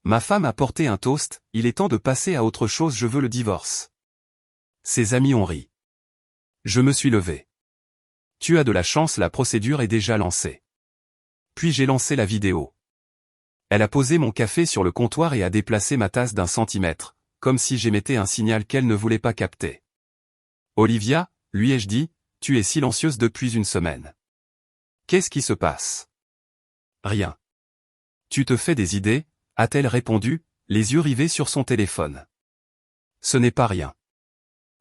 Ma femme a porté un toast, il est temps de passer à autre chose, je veux le divorce. Ses amis ont ri. Je me suis levé. Tu as de la chance, la procédure est déjà lancée. Puis j'ai lancé la vidéo. Elle a posé mon café sur le comptoir et a déplacé ma tasse d'1 centimètre, comme si j'émettais un signal qu'elle ne voulait pas capter. Olivia, lui ai-je dit, tu es silencieuse depuis une semaine. Qu'est-ce qui se passe? Rien. Tu te fais des idées, a-t-elle répondu, les yeux rivés sur son téléphone. Ce n'est pas rien.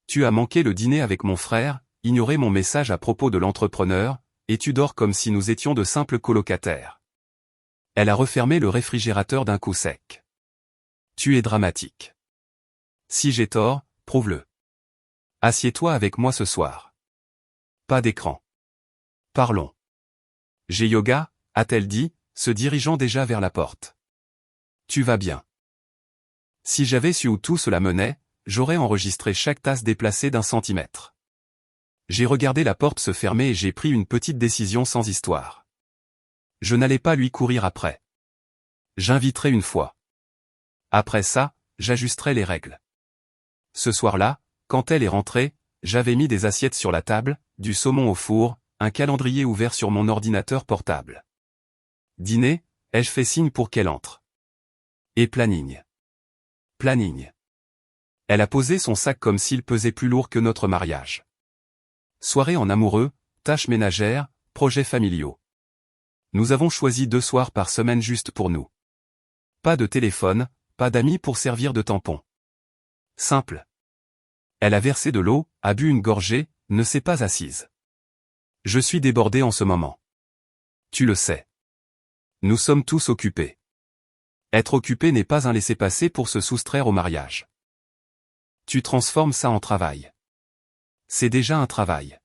Tu as manqué le dîner avec mon frère, ignoré mon message à propos de l'entrepreneur, et tu dors comme si nous étions de simples colocataires. Elle a refermé le réfrigérateur d'un coup sec. Tu es dramatique. Si j'ai tort, prouve-le. Assieds-toi avec moi ce soir. Pas d'écran. Parlons. J'ai yoga, a-t-elle dit, se dirigeant déjà vers la porte. Tu vas bien. Si j'avais su où tout cela menait, j'aurais enregistré chaque tasse déplacée d'1 centimètre. J'ai regardé la porte se fermer et j'ai pris une petite décision sans histoire. Je n'allais pas lui courir après. J'inviterai une fois. Après ça, j'ajusterai les règles. Ce soir-là, quand elle est rentrée, j'avais mis des assiettes sur la table, du saumon au four, un calendrier ouvert sur mon ordinateur portable. Dîner, ai-je fait signe pour qu'elle entre. Et planning. Planning. Elle a posé son sac comme s'il pesait plus lourd que notre mariage. Soirée en amoureux, tâches ménagères, projets familiaux. Nous avons choisi 2 soirs par semaine juste pour nous. Pas de téléphone, pas d'amis pour servir de tampon. Simple. Elle a versé de l'eau, a bu une gorgée, ne s'est pas assise. Je suis débordé en ce moment. Tu le sais. Nous sommes tous occupés. Être occupé n'est pas un laissez-passer pour se soustraire au mariage. Tu transformes ça en travail. C'est déjà un travail.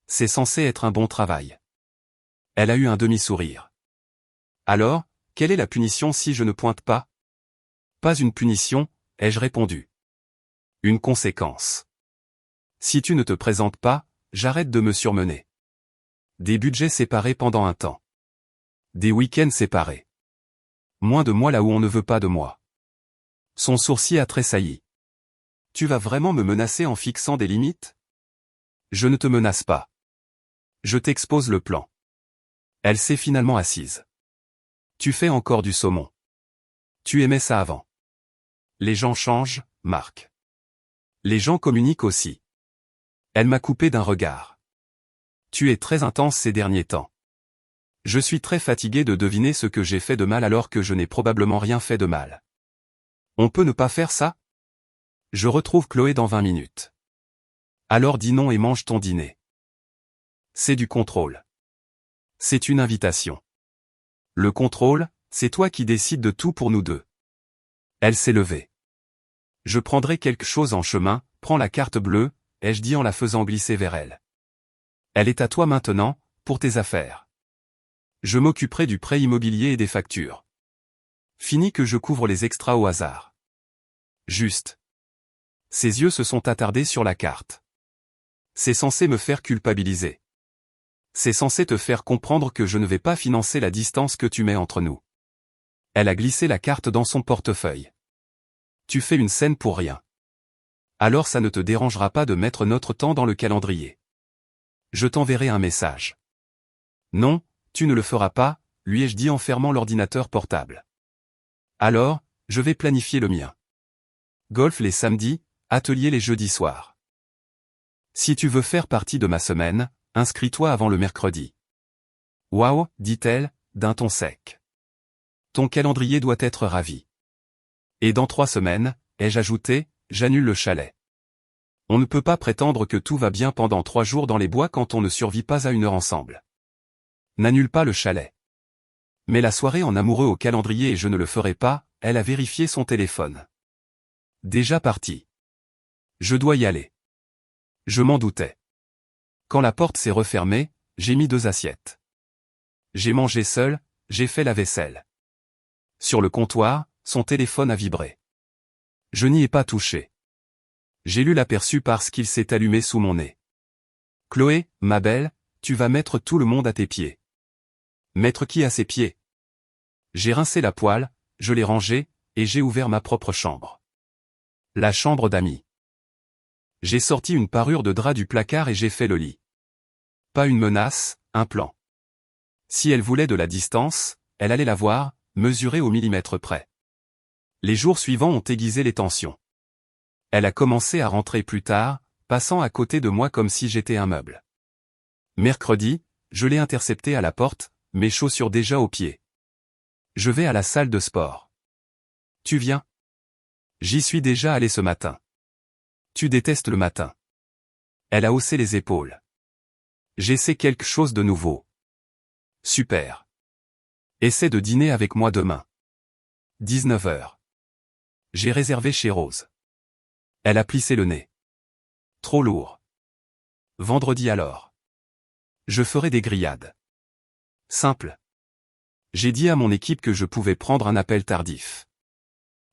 C'est censé être un bon travail. Elle a eu un demi-sourire. Alors, quelle est la punition si je ne pointe pas? Pas une punition, ai-je répondu. Une conséquence. Si tu ne te présentes pas, j'arrête de me surmener. Des budgets séparés pendant un temps. Des week-ends séparés. Moins de moi là où on ne veut pas de moi. Son sourcil a tressailli. Tu vas vraiment me menacer en fixant des limites? Je ne te menace pas. Je t'expose le plan. Elle s'est finalement assise. Tu fais encore du saumon. Tu aimais ça avant. Les gens changent, Marc. Les gens communiquent aussi. Elle m'a coupé d'un regard. Tu es très intense ces derniers temps. Je suis très fatigué de deviner ce que j'ai fait de mal alors que je n'ai probablement rien fait de mal. On peut ne pas faire ça? Je retrouve Chloé dans 20 minutes. Alors dis non et mange ton dîner. C'est du contrôle. C'est une invitation. Le contrôle, c'est toi qui décides de tout pour nous deux. Elle s'est levée. Je prendrai quelque chose en chemin, prends la carte bleue, ai-je dit en la faisant glisser vers elle. Elle est à toi maintenant, pour tes affaires. Je m'occuperai du prêt immobilier et des factures. Fini que je couvre les extras au hasard. Juste. Ses yeux se sont attardés sur la carte. C'est censé me faire culpabiliser. C'est censé te faire comprendre que je ne vais pas financer la distance que tu mets entre nous. Elle a glissé la carte dans son portefeuille. Tu fais une scène pour rien. Alors ça ne te dérangera pas de mettre notre temps dans le calendrier. Je t'enverrai un message. Non, tu ne le feras pas, lui ai-je dit en fermant l'ordinateur portable. Alors, je vais planifier le mien. Golf les samedis, atelier les jeudis soirs. Si tu veux faire partie de ma semaine, inscris-toi avant le mercredi. Waouh, dit-elle, d'un ton sec. Ton calendrier doit être ravi. Et dans 3 semaines, ai-je ajouté, j'annule le chalet. On ne peut pas prétendre que tout va bien pendant 3 jours dans les bois quand on ne survit pas à 1 heure ensemble. N'annule pas le chalet. Mais la soirée en amoureux au calendrier et je ne le ferai pas, elle a vérifié son téléphone. Déjà parti. Je dois y aller. Je m'en doutais. Quand la porte s'est refermée, j'ai mis 2 assiettes. J'ai mangé seul, j'ai fait la vaisselle. Sur le comptoir, son téléphone a vibré. Je n'y ai pas touché. J'ai lu l'aperçu parce qu'il s'est allumé sous mon nez. Chloé, ma belle, tu vas mettre tout le monde à tes pieds. Mettre qui à ses pieds? J'ai rincé la poêle, je l'ai rangé, et j'ai ouvert ma propre chambre. La chambre d'Amy. J'ai sorti une parure de drap du placard et j'ai fait le lit. Pas une menace, un plan. Si elle voulait de la distance, elle allait la voir, mesurée au millimètre près. Les jours suivants ont aiguisé les tensions. Elle a commencé à rentrer plus tard, passant à côté de moi comme si j'étais un meuble. Mercredi, je l'ai interceptée à la porte, mes chaussures déjà aux pieds. Je vais à la salle de sport. Tu viens? J'y suis déjà allé ce matin. Tu détestes le matin. Elle a haussé les épaules. J'essaie quelque chose de nouveau. Super. Essaie de dîner avec moi demain. 19h. J'ai réservé chez Rose. Elle a plissé le nez. Trop lourd. Vendredi alors. Je ferai des grillades. Simple. J'ai dit à mon équipe que je pouvais prendre un appel tardif.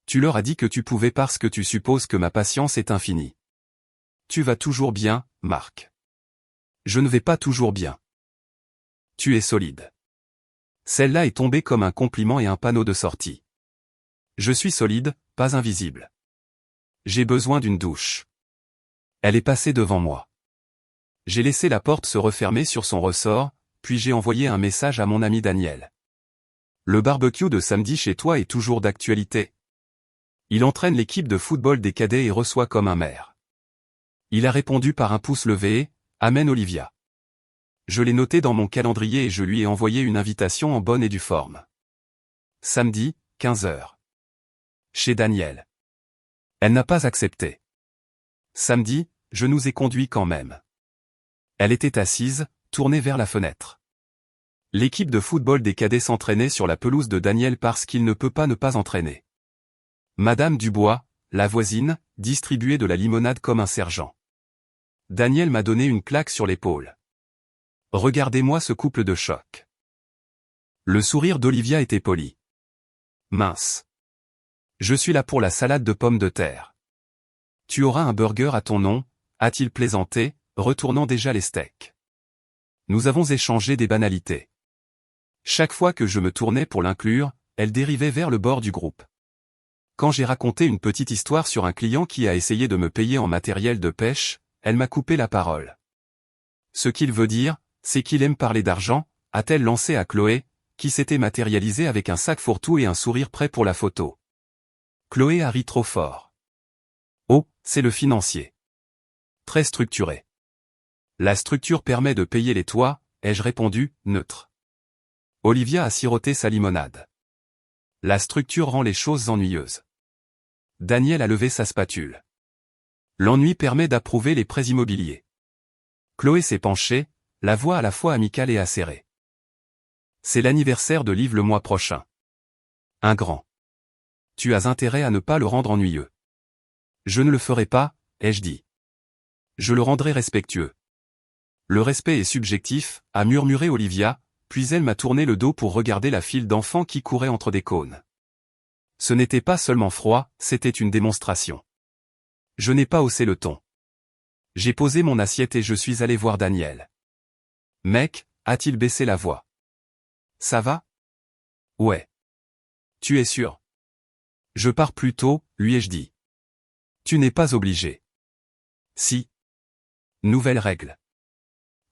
Tu leur as dit que tu pouvais parce que tu supposes que ma patience est infinie. Tu vas toujours bien, Marc. Je ne vais pas toujours bien. Tu es solide. Celle-là est tombée comme un compliment et un panneau de sortie. Je suis solide, pas invisible. J'ai besoin d'une douche. Elle est passée devant moi. J'ai laissé la porte se refermer sur son ressort, puis j'ai envoyé un message à mon ami Daniel. Le barbecue de samedi chez toi est toujours d'actualité. Il entraîne l'équipe de football des cadets et reçoit comme un maire. Il a répondu par un pouce levé, Amen Olivia. Je l'ai noté dans mon calendrier et je lui ai envoyé une invitation en bonne et due forme. Samedi, 15h. Chez Daniel. Elle n'a pas accepté. Samedi, je nous ai conduits quand même. Elle était assise, tournée vers la fenêtre. L'équipe de football des cadets s'entraînait sur la pelouse de Daniel parce qu'il ne peut pas ne pas entraîner. Madame Dubois, la voisine, distribuait de la limonade comme un sergent. Daniel m'a donné une claque sur l'épaule. Regardez-moi ce couple de choc. Le sourire d'Olivia était poli. Mince. Je suis là pour la salade de pommes de terre. Tu auras un burger à ton nom, a-t-il plaisanté, retournant déjà les steaks. Nous avons échangé des banalités. Chaque fois que je me tournais pour l'inclure, elle dérivait vers le bord du groupe. Quand j'ai raconté une petite histoire sur un client qui a essayé de me payer en matériel de pêche, elle m'a coupé la parole. Ce qu'il veut dire, c'est qu'il aime parler d'argent, a-t-elle lancé à Chloé, qui s'était matérialisée avec un sac fourre-tout et un sourire prêt pour la photo. Chloé a ri trop fort. Oh, c'est le financier. Très structuré. La structure permet de payer les toits, ai-je répondu, neutre. Olivia a siroté sa limonade. La structure rend les choses ennuyeuses. Daniel a levé sa spatule. L'ennui permet d'approuver les prêts immobiliers. Chloé s'est penchée, la voix à la fois amicale et acérée. C'est l'anniversaire de Liv le mois prochain. Un grand. Tu as intérêt à ne pas le rendre ennuyeux. Je ne le ferai pas, ai-je dit. Je le rendrai respectueux. Le respect est subjectif, a murmuré Olivia, puis elle m'a tourné le dos pour regarder la file d'enfants qui couraient entre des cônes. Ce n'était pas seulement froid, c'était une démonstration. Je n'ai pas haussé le ton. J'ai posé mon assiette et je suis allé voir Daniel. Mec, a-t-il baissé la voix? Ça va? Ouais. Tu es sûr? Je pars plus tôt, lui ai-je dit. Tu n'es pas obligé. Si. Nouvelle règle.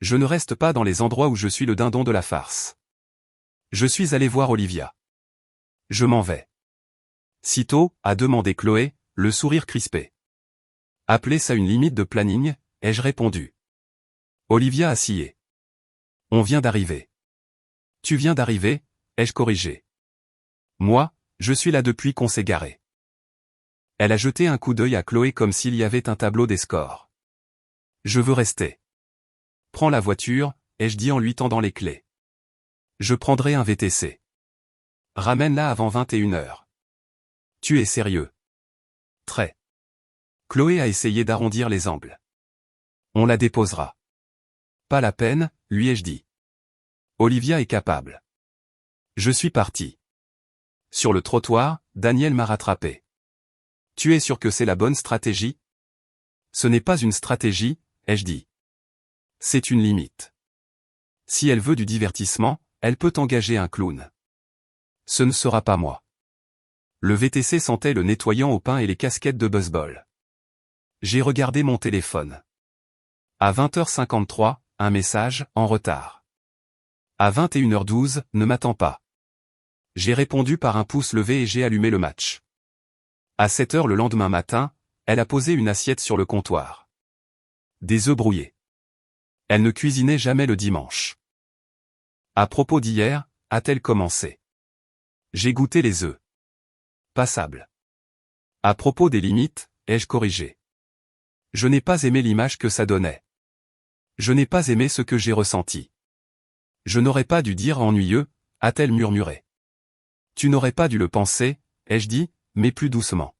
Je ne reste pas dans les endroits où je suis le dindon de la farce. Je suis allé voir Olivia. Je m'en vais. Sitôt, a demandé Chloé, le sourire crispé. Appelez ça une limite de planning, ai-je répondu. Olivia a scié. On vient d'arriver. Tu viens d'arriver, ai-je corrigé. Moi, je suis là depuis qu'on s'est garé. Elle a jeté un coup d'œil à Chloé comme s'il y avait un tableau des scores. Je veux rester. Prends la voiture, ai-je dit en lui tendant les clés. Je prendrai un VTC. Ramène-la avant 21h. Tu es sérieux? Très. Chloé a essayé d'arrondir les angles. On la déposera. Pas la peine, lui ai-je dit. Olivia est capable. Je suis parti. Sur le trottoir, Daniel m'a rattrapé. Tu es sûr que c'est la bonne stratégie? Ce n'est pas une stratégie, ai-je dit. C'est une limite. Si elle veut du divertissement, elle peut engager un clown. Ce ne sera pas moi. Le VTC sentait le nettoyant au pain et les casquettes de baseball. J'ai regardé mon téléphone. À 20h53, un message, en retard. À 21h12, ne m'attends pas. J'ai répondu par un pouce levé et j'ai allumé le match. À 7h le lendemain matin, elle a posé une assiette sur le comptoir. Des œufs brouillés. Elle ne cuisinait jamais le dimanche. À propos d'hier, a-t-elle commencé? J'ai goûté les œufs. Passable. À propos des limites, ai-je corrigé? Je n'ai pas aimé l'image que ça donnait. Je n'ai pas aimé ce que j'ai ressenti. Je n'aurais pas dû dire ennuyeux, a-t-elle murmuré. Tu n'aurais pas dû le penser, ai-je dit, mais plus doucement.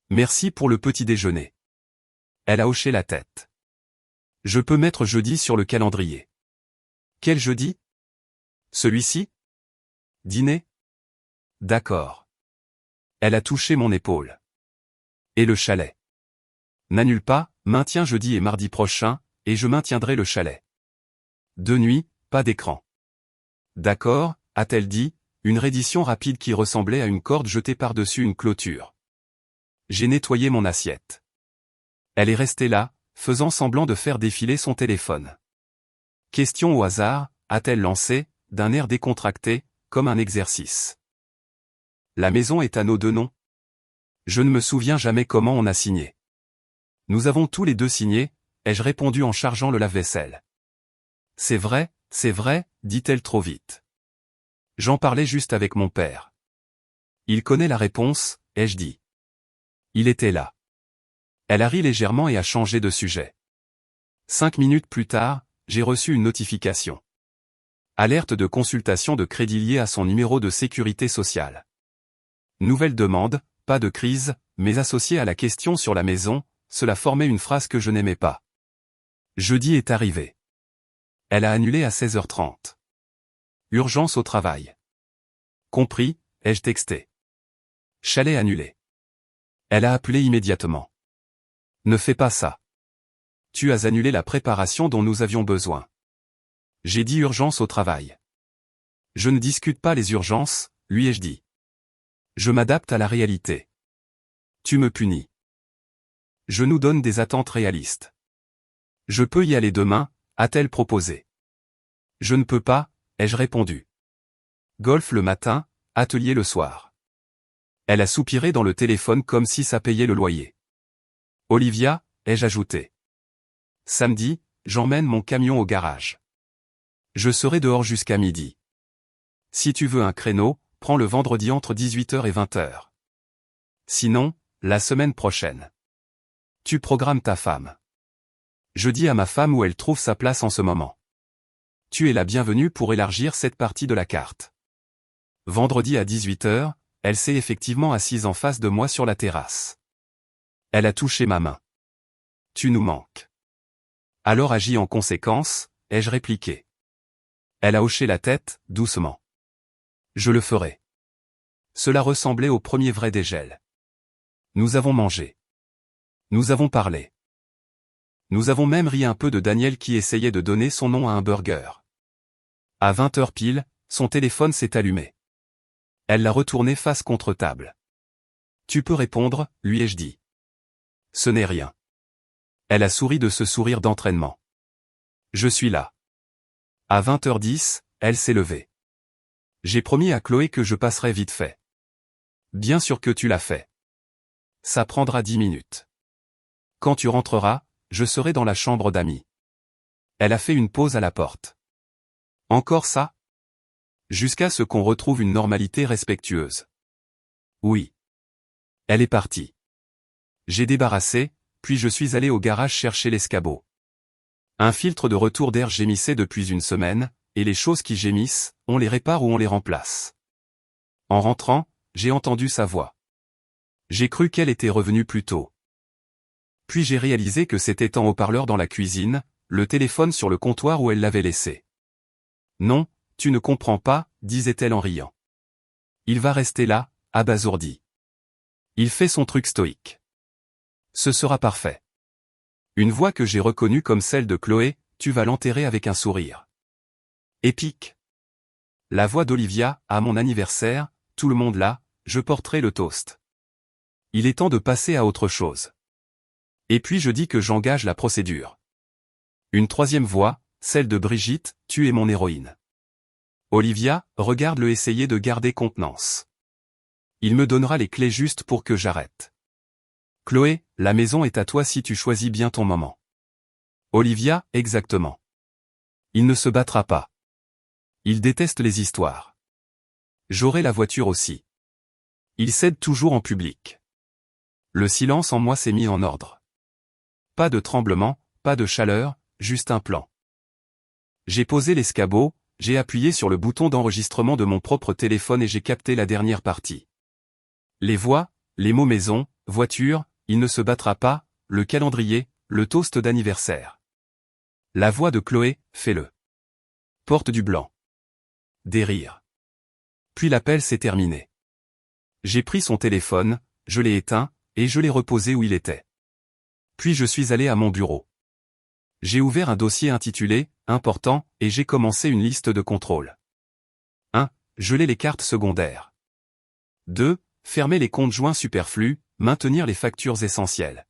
Merci pour le petit déjeuner. Elle a hoché la tête. Je peux mettre jeudi sur le calendrier. Quel jeudi? Celui-ci? Dîner? D'accord. Elle a touché mon épaule. Et le chalet? N'annule pas, maintiens jeudi et mardi prochain, et je maintiendrai le chalet. De nuit, pas d'écran. D'accord, a-t-elle dit, une reddition rapide qui ressemblait à une corde jetée par-dessus une clôture. J'ai nettoyé mon assiette. Elle est restée là, faisant semblant de faire défiler son téléphone. Question au hasard, a-t-elle lancé, d'un air décontracté, comme un exercice. La maison est à nos deux noms. Je ne me souviens jamais comment on a signé. Nous avons tous les deux signé, ai-je répondu en chargeant le lave-vaisselle. C'est vrai, dit-elle trop vite. J'en parlais juste avec mon père. Il connaît la réponse, ai-je dit. Il était là. Elle a ri légèrement et a changé de sujet. 5 minutes plus tard, j'ai reçu une notification. Alerte de consultation de crédit liée à son numéro de sécurité sociale. Nouvelle demande, pas de crise, mais associée à la question sur la maison, cela formait une phrase que je n'aimais pas. Jeudi est arrivé. Elle a annulé à 16h30. Urgence au travail. Compris, ai-je texté. Chalet annulé. Elle a appelé immédiatement. Ne fais pas ça. Tu as annulé la préparation dont nous avions besoin. J'ai dit urgence au travail. Je ne discute pas les urgences, lui ai-je dit. Je m'adapte à la réalité. Tu me punis. Je nous donne des attentes réalistes. Je peux y aller demain, a-t-elle proposé. Je ne peux pas, ai-je répondu. Golf le matin, atelier le soir. Elle a soupiré dans le téléphone comme si ça payait le loyer. Olivia, ai-je ajouté. Samedi, j'emmène mon camion au garage. Je serai dehors jusqu'à midi. Si tu veux un créneau, prends le vendredi entre 18h et 20h. Sinon, la semaine prochaine. Tu programmes ta femme. Je dis à ma femme où elle trouve sa place en ce moment. Tu es la bienvenue pour élargir cette partie de la carte. Vendredi à 18h, elle s'est effectivement assise en face de moi sur la terrasse. Elle a touché ma main. Tu nous manques. Alors agis en conséquence, ai-je répliqué. Elle a hoché la tête, doucement. Je le ferai. Cela ressemblait au premier vrai dégel. Nous avons mangé. Nous avons parlé. Nous avons même ri un peu de Daniel qui essayait de donner son nom à un burger. À 20h pile, son téléphone s'est allumé. Elle l'a retourné face contre table. Tu peux répondre, lui ai-je dit. Ce n'est rien. Elle a souri de ce sourire d'entraînement. Je suis là. À 20h10, elle s'est levée. J'ai promis à Chloé que je passerai vite fait. Bien sûr que tu l'as fait. Ça prendra 10 minutes. Quand tu rentreras, je serai dans la chambre d'amis. Elle a fait une pause à la porte. Encore ça? Jusqu'à ce qu'on retrouve une normalité respectueuse. Oui. Elle est partie. J'ai débarrassé, puis je suis allé au garage chercher l'escabeau. Un filtre de retour d'air gémissait depuis une semaine, et les choses qui gémissent, on les répare ou on les remplace. En rentrant, j'ai entendu sa voix. J'ai cru qu'elle était revenue plus tôt. Puis j'ai réalisé que c'était en haut-parleur dans la cuisine, le téléphone sur le comptoir où elle l'avait laissé. Non, tu ne comprends pas, disait-elle en riant. Il va rester là, abasourdi. Il fait son truc stoïque. Ce sera parfait. Une voix que j'ai reconnue comme celle de Chloé, tu vas l'enterrer avec un sourire. Épique. La voix d'Olivia, à mon anniversaire, tout le monde là, je porterai le toast. Il est temps de passer à autre chose. Et puis je dis que j'engage la procédure. Une troisième voix, celle de Brigitte, tu es mon héroïne. Olivia, regarde-le essayer de garder contenance. Il me donnera les clés justes pour que j'arrête. Chloé, la maison est à toi si tu choisis bien ton moment. Olivia, exactement. Il ne se battra pas. Il déteste les histoires. J'aurai la voiture aussi. Il cède toujours en public. Le silence en moi s'est mis en ordre. Pas de tremblement, pas de chaleur, juste un plan. J'ai posé l'escabeau, j'ai appuyé sur le bouton d'enregistrement de mon propre téléphone et j'ai capté la dernière partie. Les voix, les mots maison, voiture, il ne se battra pas, le calendrier, le toast d'anniversaire. La voix de Chloé, fais-le. Porte du blanc. Des rires. Puis l'appel s'est terminé. J'ai pris son téléphone, je l'ai éteint, et je l'ai reposé où il était. Puis je suis allé à mon bureau. J'ai ouvert un dossier intitulé « Important » et j'ai commencé une liste de contrôles. 1. Geler les cartes secondaires. 2. Fermer les comptes joints superflus, maintenir les factures essentielles.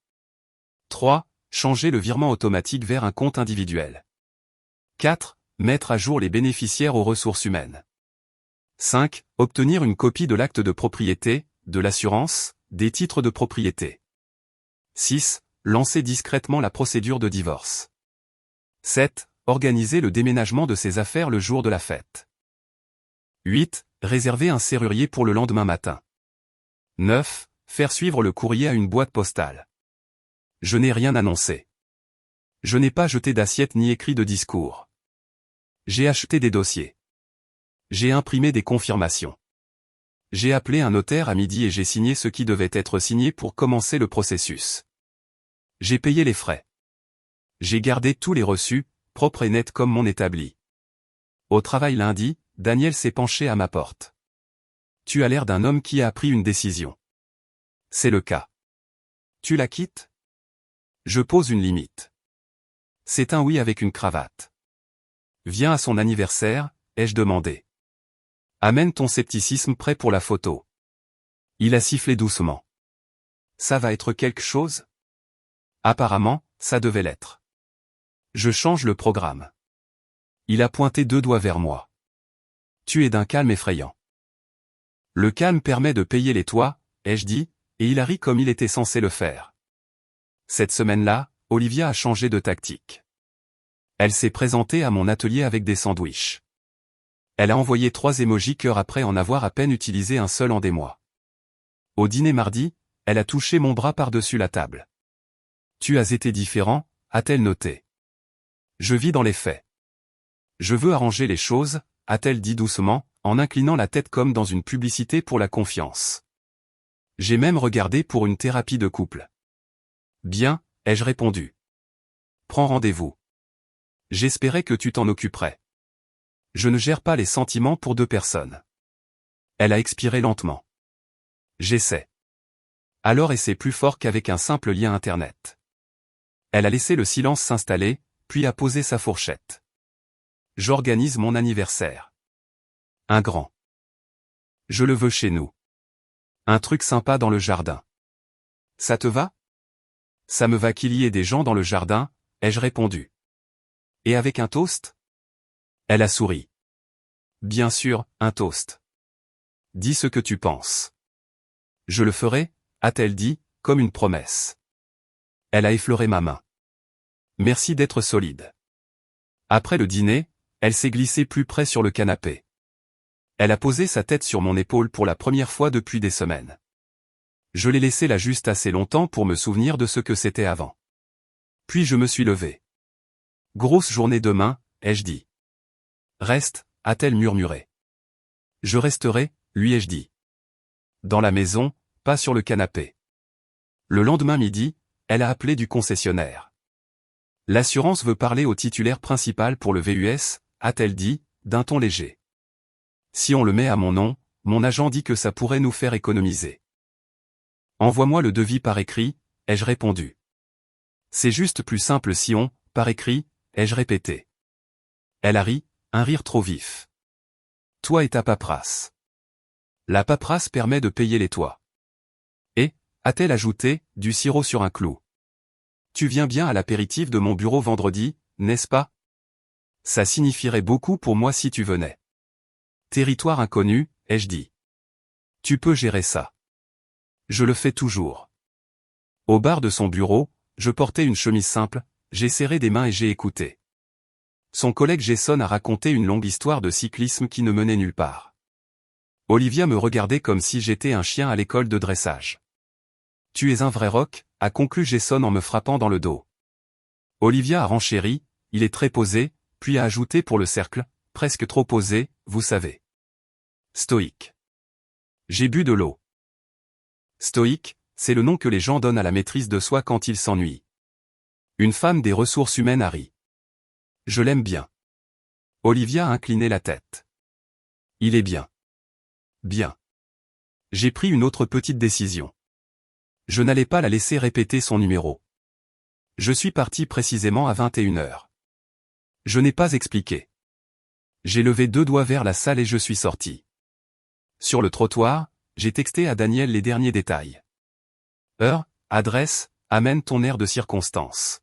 3. Changer le virement automatique vers un compte individuel. 4. Mettre à jour les bénéficiaires aux ressources humaines. 5. Obtenir une copie de l'acte de propriété, de l'assurance, des titres de propriété. 6. Lancer discrètement la procédure de divorce. 7. Organiser le déménagement de ses affaires le jour de la fête. 8. Réserver un serrurier pour le lendemain matin. 9. Faire suivre le courrier à une boîte postale. Je n'ai rien annoncé. Je n'ai pas jeté d'assiette ni écrit de discours. J'ai acheté des dossiers. J'ai imprimé des confirmations. J'ai appelé un notaire à midi et j'ai signé ce qui devait être signé pour commencer le processus. J'ai payé les frais. J'ai gardé tous les reçus, propres et nets comme mon établi. Au travail lundi, Daniel s'est penché à ma porte. Tu as l'air d'un homme qui a pris une décision. C'est le cas. Tu la quittes? Je pose une limite. C'est un oui avec une cravate. Viens à son anniversaire, ai-je demandé. Amène ton scepticisme prêt pour la photo. Il a sifflé doucement. Ça va être quelque chose? Apparemment, ça devait l'être. Je change le programme. Il a pointé 2 doigts vers moi. Tu es d'un calme effrayant. Le calme permet de payer les toits, ai-je dit, et il a ri comme il était censé le faire. Cette semaine-là, Olivia a changé de tactique. Elle s'est présentée à mon atelier avec des sandwichs. Elle a envoyé 3 émojis cœur après en avoir à peine utilisé un seul en des mois. Au dîner mardi, elle a touché mon bras par-dessus la table. Tu as été différent, a-t-elle noté. Je vis dans les faits. Je veux arranger les choses, a-t-elle dit doucement, en inclinant la tête comme dans une publicité pour la confiance. J'ai même regardé pour une thérapie de couple. Bien, ai-je répondu. Prends rendez-vous. J'espérais que tu t'en occuperais. Je ne gère pas les sentiments pour 2 personnes. Elle a expiré lentement. J'essaie. Alors et c'est plus fort qu'avec un simple lien internet. Elle a laissé le silence s'installer, puis a posé sa fourchette. J'organise mon anniversaire. Un grand. Je le veux chez nous. Un truc sympa dans le jardin. Ça te va? Ça me va qu'il y ait des gens dans le jardin, ai-je répondu. Et avec un toast? Elle a souri. Bien sûr, un toast. Dis ce que tu penses. Je le ferai, a-t-elle dit, comme une promesse. Elle a effleuré ma main. Merci d'être solide. Après le dîner, elle s'est glissée plus près sur le canapé. Elle a posé sa tête sur mon épaule pour la première fois depuis des semaines. Je l'ai laissée là juste assez longtemps pour me souvenir de ce que c'était avant. Puis je me suis levé. Grosse journée demain, ai-je dit. Reste, a-t-elle murmuré. Je resterai, lui ai-je dit. Dans la maison, pas sur le canapé. Le lendemain midi, elle a appelé du concessionnaire. L'assurance veut parler au titulaire principal pour le VUS, a-t-elle dit, d'un ton léger. Si on le met à mon nom, mon agent dit que ça pourrait nous faire économiser. Envoie-moi le devis par écrit, ai-je répondu. C'est juste plus simple si on, par écrit, ai-je répété. Elle a ri, un rire trop vif. Toi et ta paperasse. La paperasse permet de payer les toits. Et, a-t-elle ajouté, du sirop sur un clou. Tu viens bien à l'apéritif de mon bureau vendredi, n'est-ce pas? Ça signifierait beaucoup pour moi si tu venais. Territoire inconnu, ai-je dit. Tu peux gérer ça. Je le fais toujours. Au bar de son bureau, je portais une chemise simple, j'ai serré des mains et j'ai écouté. Son collègue Jason a raconté une longue histoire de cyclisme qui ne menait nulle part. Olivia me regardait comme si j'étais un chien à l'école de dressage. Tu es un vrai rock, a conclu Jason en me frappant dans le dos. Olivia a renchéri, il est très posé, puis a ajouté pour le cercle, presque trop posé, vous savez. Stoïque. J'ai bu de l'eau. Stoïque, c'est le nom que les gens donnent à la maîtrise de soi quand ils s'ennuient. Une femme des ressources humaines a ri. Je l'aime bien. Olivia a incliné la tête. Il est bien. Bien. J'ai pris une autre petite décision. Je n'allais pas la laisser répéter son numéro. Je suis parti précisément à 21h. Je n'ai pas expliqué. J'ai levé 2 doigts vers la salle et je suis sorti. Sur le trottoir, j'ai texté à Daniel les derniers détails. Heure, adresse, amène ton air de circonstance.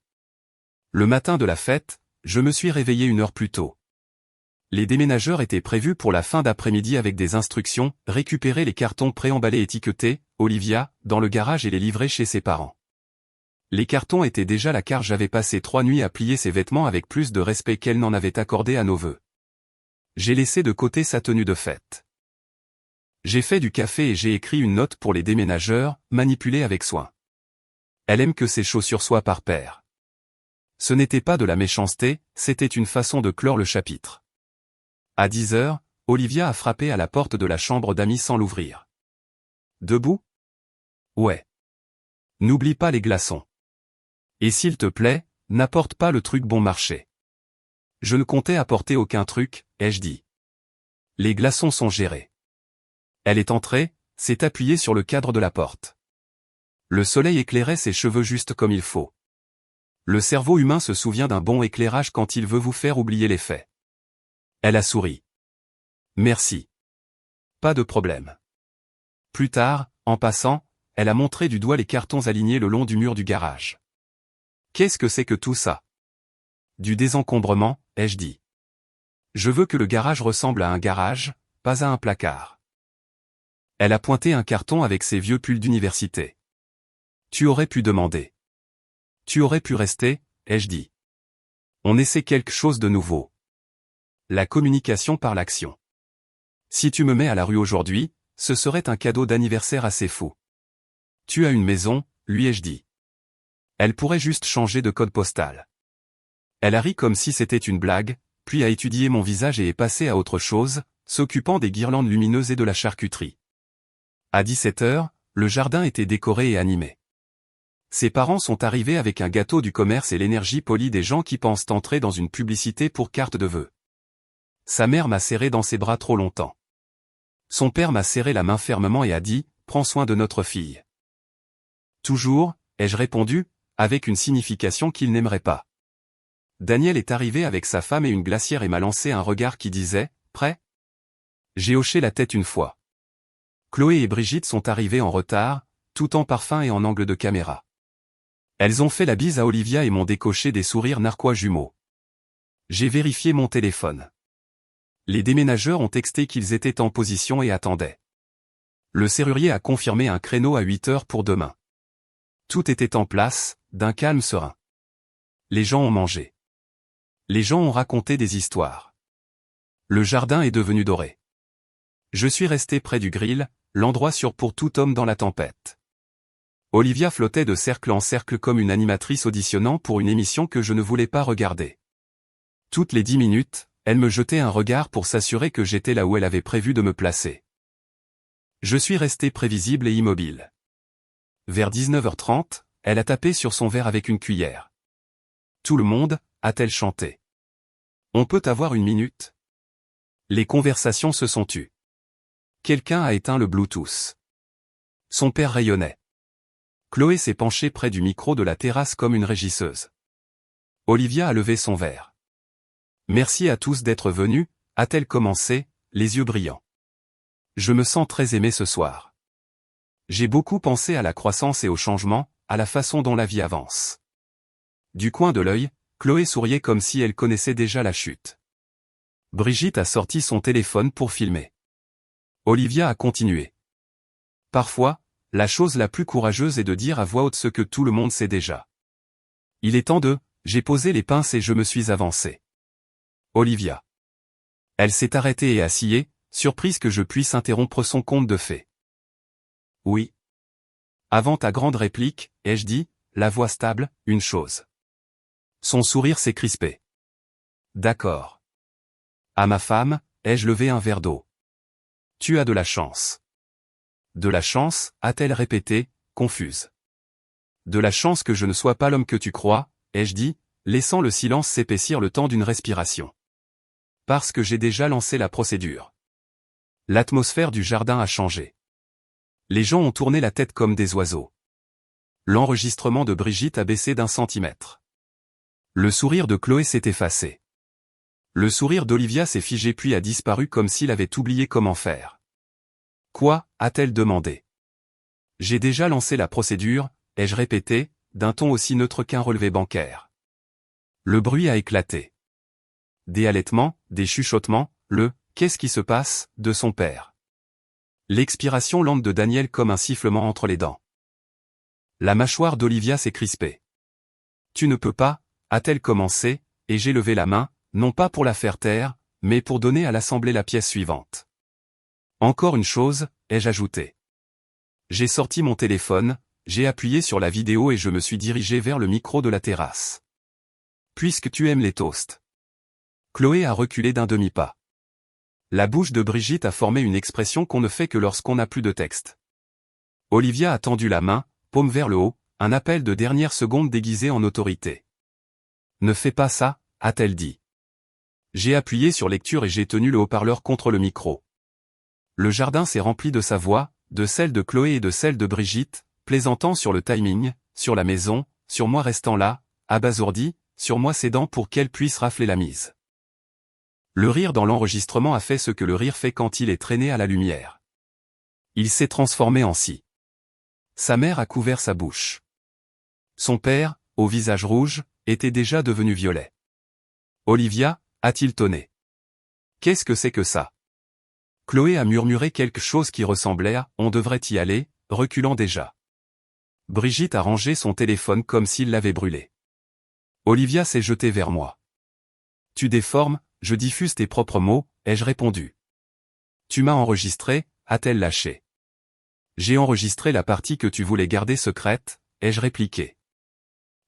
Le matin de la fête, je me suis réveillé 1 heure plus tôt. Les déménageurs étaient prévus pour la fin d'après-midi avec des instructions, récupérer les cartons préemballés étiquetés, Olivia, dans le garage et les livrer chez ses parents. Les cartons étaient déjà là car j'avais passé 3 nuits à plier ses vêtements avec plus de respect qu'elle n'en avait accordé à nos vœux. J'ai laissé de côté sa tenue de fête. J'ai fait du café et j'ai écrit une note pour les déménageurs, manipulée avec soin. Elle aime que ses chaussures soient par paire. Ce n'était pas de la méchanceté, c'était une façon de clore le chapitre. À 10h, Olivia a frappé à la porte de la chambre d'amis sans l'ouvrir. Debout? Ouais. N'oublie pas les glaçons. Et s'il te plaît, n'apporte pas le truc bon marché. Je ne comptais apporter aucun truc, ai-je dit. Les glaçons sont gérés. Elle est entrée, s'est appuyée sur le cadre de la porte. Le soleil éclairait ses cheveux juste comme il faut. Le cerveau humain se souvient d'un bon éclairage quand il veut vous faire oublier les faits. Elle a souri. Merci. Pas de problème. Plus tard, en passant, elle a montré du doigt les cartons alignés le long du mur du garage. Qu'est-ce que c'est que tout ça? Du désencombrement, ai-je dit. Je veux que le garage ressemble à un garage, pas à un placard. Elle a pointé un carton avec ses vieux pulls d'université. Tu aurais pu demander. Tu aurais pu rester, ai-je dit. On essaie quelque chose de nouveau. La communication par l'action. Si tu me mets à la rue aujourd'hui, ce serait un cadeau d'anniversaire assez fou. Tu as une maison, lui ai-je dit. Elle pourrait juste changer de code postal. Elle a ri comme si c'était une blague, puis a étudié mon visage et est passée à autre chose, s'occupant des guirlandes lumineuses et de la charcuterie. À 17h, le jardin était décoré et animé. Ses parents sont arrivés avec un gâteau du commerce et l'énergie polie des gens qui pensent entrer dans une publicité pour carte de vœux. Sa mère m'a serré dans ses bras trop longtemps. Son père m'a serré la main fermement et a dit, « Prends soin de notre fille. » Toujours, ai-je répondu, avec une signification qu'il n'aimerait pas. Daniel est arrivé avec sa femme et une glacière et m'a lancé un regard qui disait, « Prêt ?» J'ai hoché la tête une fois. Chloé et Brigitte sont arrivées en retard, tout en parfum et en angle de caméra. Elles ont fait la bise à Olivia et m'ont décoché des sourires narquois jumeaux. J'ai vérifié mon téléphone. Les déménageurs ont texté qu'ils étaient en position et attendaient. Le serrurier a confirmé un créneau à 8h pour demain. Tout était en place, d'un calme serein. Les gens ont mangé. Les gens ont raconté des histoires. Le jardin est devenu doré. Je suis resté près du grill, l'endroit sûr pour tout homme dans la tempête. Olivia flottait de cercle en cercle comme une animatrice auditionnant pour une émission que je ne voulais pas regarder. Toutes les 10 minutes, elle me jetait un regard pour s'assurer que j'étais là où elle avait prévu de me placer. Je suis resté prévisible et immobile. Vers 19h30, elle a tapé sur son verre avec une cuillère. Tout le monde, a-t-elle chanté. On peut avoir une minute? Les conversations se sont tues. Quelqu'un a éteint le Bluetooth. Son père rayonnait. Chloé s'est penchée près du micro de la terrasse comme une régisseuse. Olivia a levé son verre. Merci à tous d'être venus, a-t-elle commencé, les yeux brillants. Je me sens très aimé ce soir. J'ai beaucoup pensé à la croissance et au changement, à la façon dont la vie avance. Du coin de l'œil, Chloé souriait comme si elle connaissait déjà la chute. Brigitte a sorti son téléphone pour filmer. Olivia a continué. Parfois, la chose la plus courageuse est de dire à voix haute ce que tout le monde sait déjà. Il est temps de... J'ai posé les pinces et je me suis avancé. Olivia. Elle s'est arrêtée et assillée, surprise que je puisse interrompre son conte de fées. Oui. Avant ta grande réplique, ai-je dit, la voix stable, une chose. Son sourire s'est crispé. D'accord. À ma femme, ai-je levé un verre d'eau. Tu as de la chance. De la chance, a-t-elle répété, confuse. De la chance que je ne sois pas l'homme que tu crois, ai-je dit, laissant le silence s'épaissir le temps d'une respiration. Parce que j'ai déjà lancé la procédure. L'atmosphère du jardin a changé. Les gens ont tourné la tête comme des oiseaux. L'enregistrement de Brigitte a baissé d'1 centimètre. Le sourire de Chloé s'est effacé. Le sourire d'Olivia s'est figé puis a disparu comme s'il avait oublié comment faire. Quoi, a-t-elle demandé. J'ai déjà lancé la procédure, ai-je répété, d'un ton aussi neutre qu'un relevé bancaire. Le bruit a éclaté. Des halètements, des chuchotements, le « qu'est-ce qui se passe » de son père. L'expiration lente de Daniel comme un sifflement entre les dents. La mâchoire d'Olivia s'est crispée. Tu ne peux pas, a-t-elle commencé, et j'ai levé la main, non pas pour la faire taire, mais pour donner à l'assemblée la pièce suivante. Encore une chose, ai-je ajouté. J'ai sorti mon téléphone, j'ai appuyé sur la vidéo et je me suis dirigé vers le micro de la terrasse. Puisque tu aimes les toasts. Chloé a reculé d'un demi-pas. La bouche de Brigitte a formé une expression qu'on ne fait que lorsqu'on n'a plus de texte. Olivia a tendu la main, paume vers le haut, un appel de dernière seconde déguisé en autorité. Ne fais pas ça, a-t-elle dit. J'ai appuyé sur lecture et j'ai tenu le haut-parleur contre le micro. Le jardin s'est rempli de sa voix, de celle de Chloé et de celle de Brigitte, plaisantant sur le timing, sur la maison, sur moi restant là, abasourdi, sur moi cédant pour qu'elle puisse rafler la mise. Le rire dans l'enregistrement a fait ce que le rire fait quand il est traîné à la lumière. Il s'est transformé en si. Sa mère a couvert sa bouche. Son père, au visage rouge, était déjà devenu violet. Olivia, a-t-il tonné. Qu'est-ce que c'est que ça? Chloé a murmuré quelque chose qui ressemblait à « on devrait y aller », reculant déjà. Brigitte a rangé son téléphone comme s'il l'avait brûlé. Olivia s'est jetée vers moi. Tu déformes, je diffuse tes propres mots, ai-je répondu. Tu m'as enregistré, a-t-elle lâché. J'ai enregistré la partie que tu voulais garder secrète, ai-je répliqué.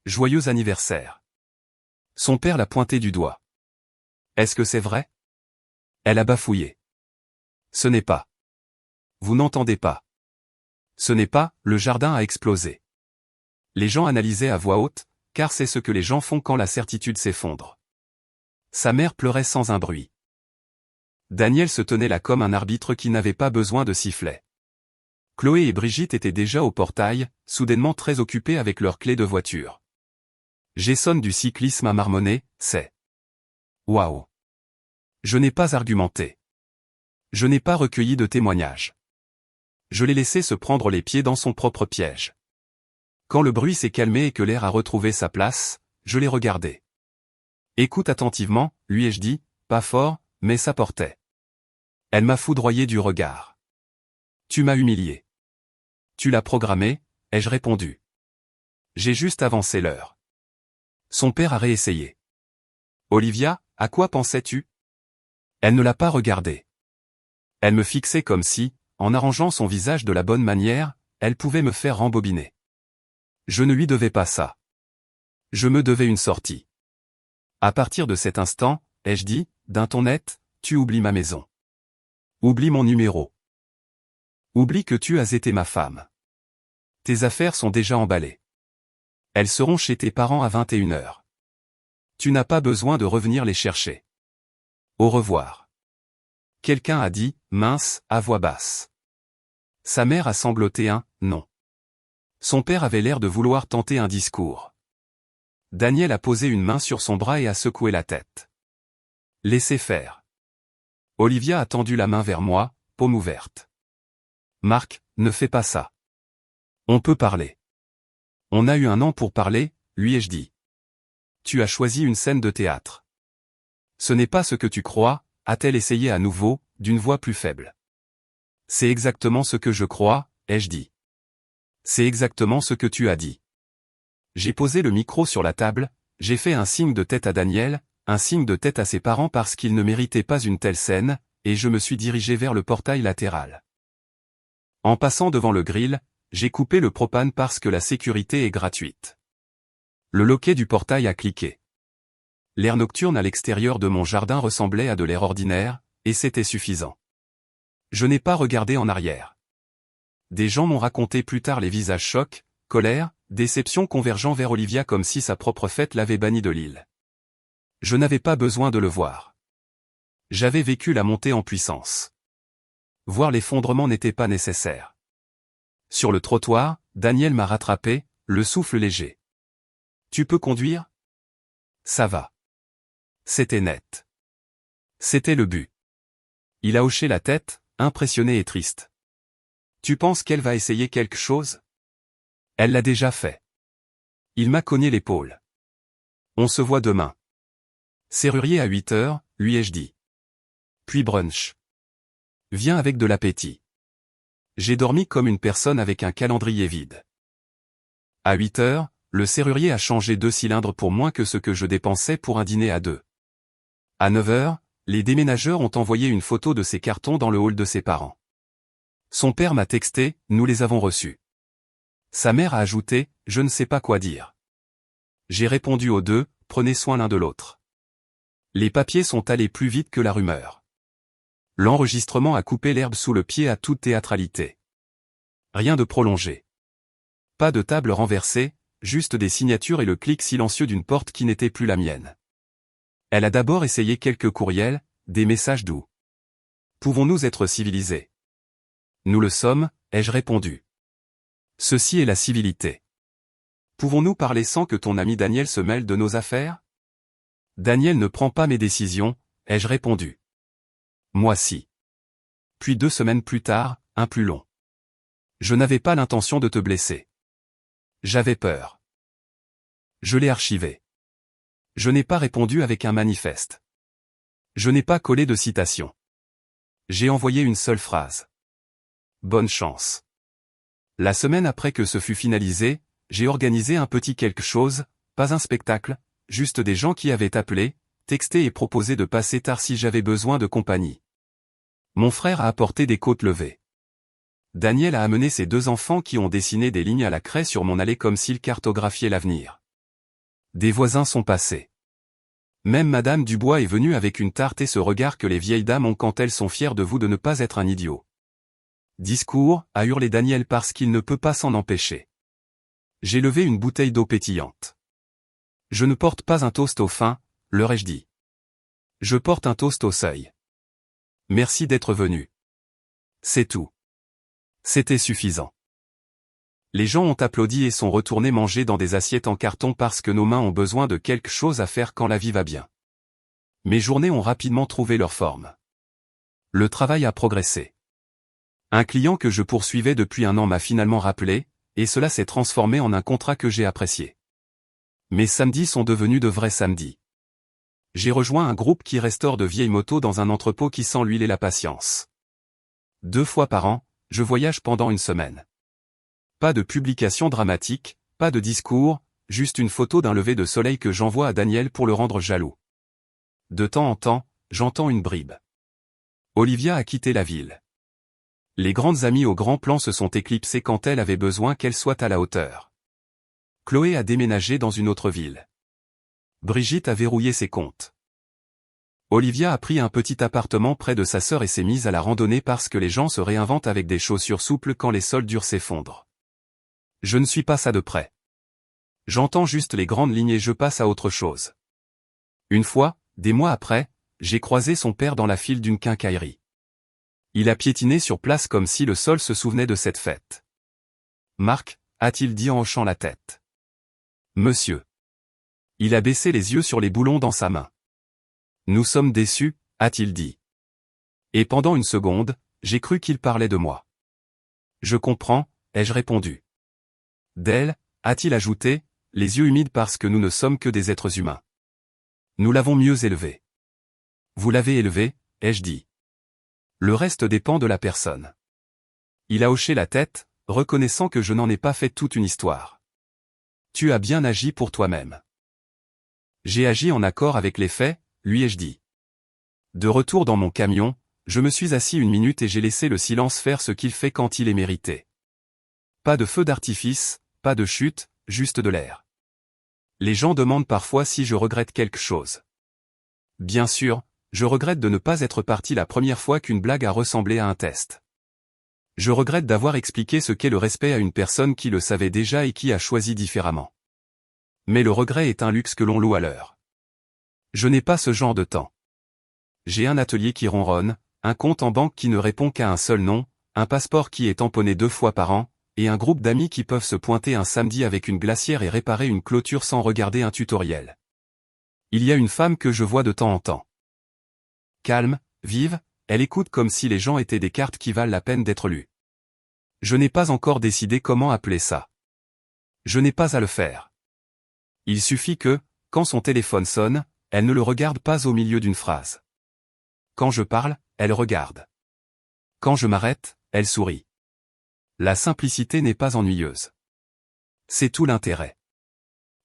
Joyeux anniversaire. Son père l'a pointé du doigt. Est-ce que c'est vrai? Elle a bafouillé. Ce n'est pas. Vous n'entendez pas. Ce n'est pas, le jardin a explosé. Les gens analysaient à voix haute, car c'est ce que les gens font quand la certitude s'effondre. Sa mère pleurait sans un bruit. Daniel se tenait là comme un arbitre qui n'avait pas besoin de sifflet. Chloé et Brigitte étaient déjà au portail, soudainement très occupées avec leurs clés de voiture. Jason du cyclisme a marmonné, c'est. Waouh. Je n'ai pas argumenté. Je n'ai pas recueilli de témoignages. Je l'ai laissé se prendre les pieds dans son propre piège. Quand le bruit s'est calmé et que l'air a retrouvé sa place, je l'ai regardé. Écoute attentivement, lui ai-je dit, pas fort, mais ça portait. Elle m'a foudroyé du regard. Tu m'as humilié. Tu l'as programmé, ai-je répondu. J'ai juste avancé l'heure. Son père a réessayé. Olivia, à quoi pensais-tu? Elle ne l'a pas regardé. Elle me fixait comme si, en arrangeant son visage de la bonne manière, elle pouvait me faire rembobiner. Je ne lui devais pas ça. Je me devais une sortie. À partir de cet instant, ai-je dit, d'un ton net, tu oublies ma maison. Oublie mon numéro. Oublie que tu as été ma femme. Tes affaires sont déjà emballées. Elles seront chez tes parents à 21h. Tu n'as pas besoin de revenir les chercher. Au revoir. Quelqu'un a dit, mince, à voix basse. Sa mère a sangloté un « non ». Son père avait l'air de vouloir tenter un discours. Daniel a posé une main sur son bras et a secoué la tête. Laissez faire. Olivia a tendu la main vers moi, paume ouverte. Marc, ne fais pas ça. On peut parler. On a eu 1 an pour parler, lui ai-je dit. Tu as choisi une scène de théâtre. Ce n'est pas ce que tu crois, a-t-elle essayé à nouveau, d'une voix plus faible. C'est exactement ce que je crois, ai-je dit. C'est exactement ce que tu as dit. J'ai posé le micro sur la table, j'ai fait un signe de tête à Daniel, un signe de tête à ses parents parce qu'ils ne méritaient pas une telle scène, et je me suis dirigé vers le portail latéral. En passant devant le grill, j'ai coupé le propane parce que la sécurité est gratuite. Le loquet du portail a cliqué. L'air nocturne à l'extérieur de mon jardin ressemblait à de l'air ordinaire, et c'était suffisant. Je n'ai pas regardé en arrière. Des gens m'ont raconté plus tard les visages chocs, colère, déception convergeant vers Olivia comme si sa propre fête l'avait bannie de l'île. Je n'avais pas besoin de le voir. J'avais vécu la montée en puissance. Voir l'effondrement n'était pas nécessaire. Sur le trottoir, Daniel m'a rattrapé, le souffle léger. Tu peux conduire ? Ça va. C'était net. C'était le but. Il a hoché la tête, impressionné et triste. Tu penses qu'elle va essayer quelque chose ? Elle l'a déjà fait. Il m'a cogné l'épaule. On se voit demain. Serrurier à 8 heures, lui ai-je dit. Puis brunch. Viens avec de l'appétit. J'ai dormi comme une personne avec un calendrier vide. À 8 heures, le serrurier a changé 2 cylindres pour moins que ce que je dépensais pour un dîner à 2. À 9 heures, les déménageurs ont envoyé une photo de ses cartons dans le hall de ses parents. Son père m'a texté, nous les avons reçus. Sa mère a ajouté, je ne sais pas quoi dire. J'ai répondu aux deux, prenez soin l'un de l'autre. Les papiers sont allés plus vite que la rumeur. L'enregistrement a coupé l'herbe sous le pied à toute théâtralité. Rien de prolongé. Pas de table renversée, juste des signatures et le clic silencieux d'une porte qui n'était plus la mienne. Elle a d'abord essayé quelques courriels, des messages doux. Pouvons-nous être civilisés ? Nous le sommes, ai-je répondu. Ceci est la civilité. Pouvons-nous parler sans que ton ami Daniel se mêle de nos affaires ? Daniel ne prend pas mes décisions, ai-je répondu. Moi si. Puis 2 semaines plus tard, un plus long. Je n'avais pas l'intention de te blesser. J'avais peur. Je l'ai archivé. Je n'ai pas répondu avec un manifeste. Je n'ai pas collé de citation. J'ai envoyé une seule phrase. Bonne chance. La semaine après que ce fut finalisé, j'ai organisé un petit quelque chose, pas un spectacle, juste des gens qui avaient appelé, texté et proposé de passer tard si j'avais besoin de compagnie. Mon frère a apporté des côtes levées. Daniel a amené ses 2 enfants qui ont dessiné des lignes à la craie sur mon allée comme s'ils cartographiaient l'avenir. Des voisins sont passés. Même Madame Dubois est venue avec une tarte et ce regard que les vieilles dames ont quand elles sont fières de vous de ne pas être un idiot. Discours, a hurlé Daniel parce qu'il ne peut pas s'en empêcher. J'ai levé une bouteille d'eau pétillante. Je ne porte pas un toast au fin, leur ai-je dit. Je porte un toast au seuil. Merci d'être venu. C'est tout. C'était suffisant. Les gens ont applaudi et sont retournés manger dans des assiettes en carton parce que nos mains ont besoin de quelque chose à faire quand la vie va bien. Mes journées ont rapidement trouvé leur forme. Le travail a progressé. Un client que je poursuivais depuis 1 an m'a finalement rappelé, et cela s'est transformé en un contrat que j'ai apprécié. Mes samedis sont devenus de vrais samedis. J'ai rejoint un groupe qui restaure de vieilles motos dans un entrepôt qui sent l'huile et la patience. 2 fois par an, je voyage pendant 1 semaine. Pas de publication dramatique, pas de discours, juste une photo d'un lever de soleil que j'envoie à Daniel pour le rendre jaloux. De temps en temps, j'entends une bribe. Olivia a quitté la ville. Les grandes amies au grand plan se sont éclipsées quand elle avait besoin qu'elle soit à la hauteur. Chloé a déménagé dans une autre ville. Brigitte a verrouillé ses comptes. Olivia a pris un petit appartement près de sa sœur et s'est mise à la randonnée parce que les gens se réinventent avec des chaussures souples quand les sols durs s'effondrent. Je ne suis pas ça de près. J'entends juste les grandes lignes et je passe à autre chose. Une fois, des mois après, j'ai croisé son père dans la file d'une quincaillerie. Il a piétiné sur place comme si le sol se souvenait de cette fête. Marc, a-t-il dit en hochant la tête. Monsieur. Il a baissé les yeux sur les boulons dans sa main. Nous sommes déçus, a-t-il dit. Et pendant 1 seconde, j'ai cru qu'il parlait de moi. Je comprends, ai-je répondu. D'elle, a-t-il ajouté, les yeux humides parce que nous ne sommes que des êtres humains. Nous l'avons mieux élevé. Vous l'avez élevé, ai-je dit. Le reste dépend de la personne. Il a hoché la tête, reconnaissant que je n'en ai pas fait toute une histoire. Tu as bien agi pour toi-même. J'ai agi en accord avec les faits, lui ai-je dit. De retour dans mon camion, je me suis assis une minute et j'ai laissé le silence faire ce qu'il fait quand il est mérité. Pas de feu d'artifice, pas de chute, juste de l'air. Les gens demandent parfois si je regrette quelque chose. Bien sûr, je regrette de ne pas être parti la première fois qu'une blague a ressemblé à un test. Je regrette d'avoir expliqué ce qu'est le respect à une personne qui le savait déjà et qui a choisi différemment. Mais le regret est un luxe que l'on loue à l'heure. Je n'ai pas ce genre de temps. J'ai un atelier qui ronronne, un compte en banque qui ne répond qu'à un seul nom, un passeport qui est tamponné 2 fois par an, et un groupe d'amis qui peuvent se pointer un samedi avec une glacière et réparer une clôture sans regarder un tutoriel. Il y a une femme que je vois de temps en temps. Calme, vive, elle écoute comme si les gens étaient des cartes qui valent la peine d'être lues. Je n'ai pas encore décidé comment appeler ça. Je n'ai pas à le faire. Il suffit que, quand son téléphone sonne, elle ne le regarde pas au milieu d'une phrase. Quand je parle, elle regarde. Quand je m'arrête, elle sourit. La simplicité n'est pas ennuyeuse. C'est tout l'intérêt.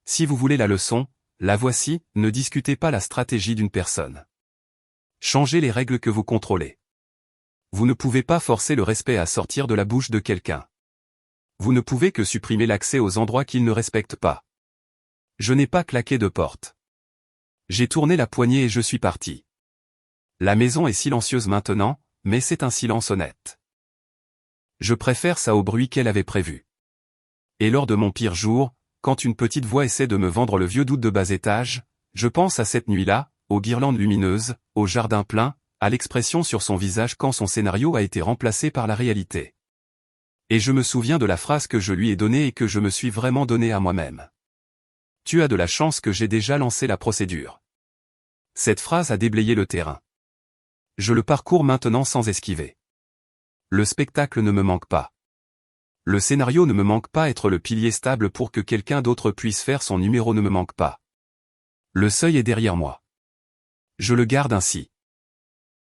Si vous voulez la leçon, la voici, ne discutez pas la stratégie d'une personne. Changez les règles que vous contrôlez. Vous ne pouvez pas forcer le respect à sortir de la bouche de quelqu'un. Vous ne pouvez que supprimer l'accès aux endroits qu'il ne respecte pas. Je n'ai pas claqué de porte. J'ai tourné la poignée et je suis parti. La maison est silencieuse maintenant, mais c'est un silence honnête. Je préfère ça au bruit qu'elle avait prévu. Et lors de mon pire jour, quand une petite voix essaie de me vendre le vieux doute de bas étage, je pense à cette nuit-là, aux guirlandes lumineuses, au jardin plein, à l'expression sur son visage quand son scénario a été remplacé par la réalité. Et je me souviens de la phrase que je lui ai donnée et que je me suis vraiment donnée à moi-même. Tu as de la chance que j'ai déjà lancé la procédure. Cette phrase a déblayé le terrain. Je le parcours maintenant sans esquiver. Le spectacle ne me manque pas. Le scénario ne me manque pas, être le pilier stable pour que quelqu'un d'autre puisse faire son numéro ne me manque pas. Le seuil est derrière moi. Je le garde ainsi.